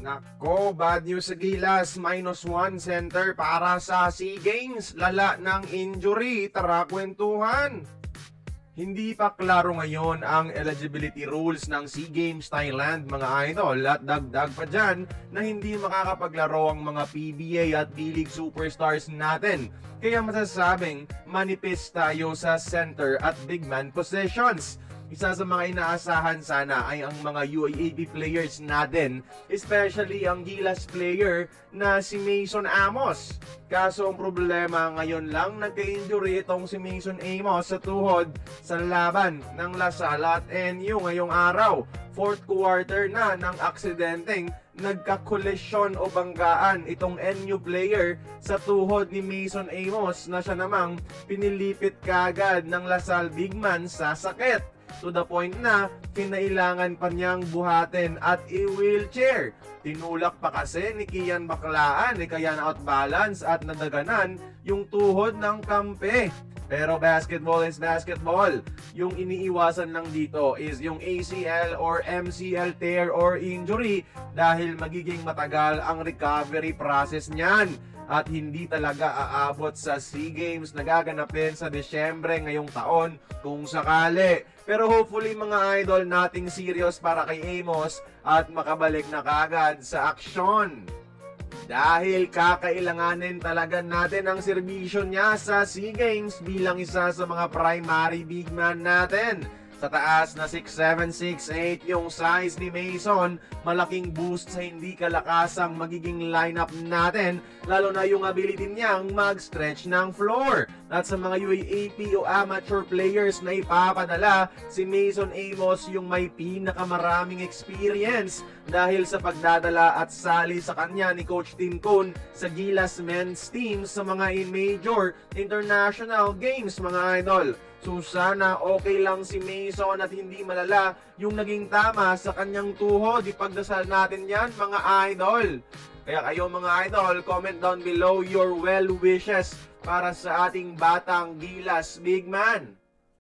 Nako, bad news sa Gilas. -1 center para sa SEA Games. Lala ng injury. Tara kwentuhan. Hindi pa klaro ngayon ang eligibility rules ng SEA Games Thailand, mga idol, at dagdag pa dyan na hindi makakapaglaro ang mga PBA at D-League superstars natin. Kaya masasabing manipis tayo sa center at big man positions. Isa sa mga inaasahan sana ay ang mga UAAP players natin, especially ang Gilas player na si Mason Amos. Kaso ang problema ngayon lang nagka-injury itong si Mason Amos sa tuhod sa laban ng Lasal at NU ngayong araw. Fourth quarter na ng aksidenteng nagkakolisyon o banggaan itong NU player sa tuhod ni Mason Amos na siya namang pinilipit kaagad ng Lasal bigman sa sakit. To the point na kinailangan pa niyang buhatin at i-wheelchair. Tinulak pa kasi ni Kian Baklaan kaya na-outbalance at nadaganan yung tuhod ng kampe. Pero basketball is basketball. Yung iniiwasan lang dito is yung ACL or MCL tear or injury dahil magiging matagal ang recovery process niyan. At hindi talaga aabot sa SEA Games na gaganapin sa Desyembre ngayong taon kung sakali. Pero hopefully mga idol nating serious para kay Amos at makabalik na kagad sa aksyon. Dahil kakailanganin talaga natin ang serbisyo niya sa SEA Games bilang isa sa mga primary big man natin. Sa taas na 6'7", 6'8" yung size ni Mason, malaking boost sa hindi kalakasang magiging lineup natin, lalo na yung ability niyang mag-stretch ng floor. At sa mga UAAP o amateur players na ipapadala, si Mason Amos yung may pinakamaraming experience dahil sa pagdadala at sali sa kanya ni Coach Tim Cone sa Gilas men's team sa mga in-major international games, mga idol. So sana okay lang si Mason at hindi malala yung naging tama sa kanyang tuhod. Ipagdasal natin yan, mga idol. Kaya kayo mga idol, comment down below your well wishes para sa ating batang Gilas big man.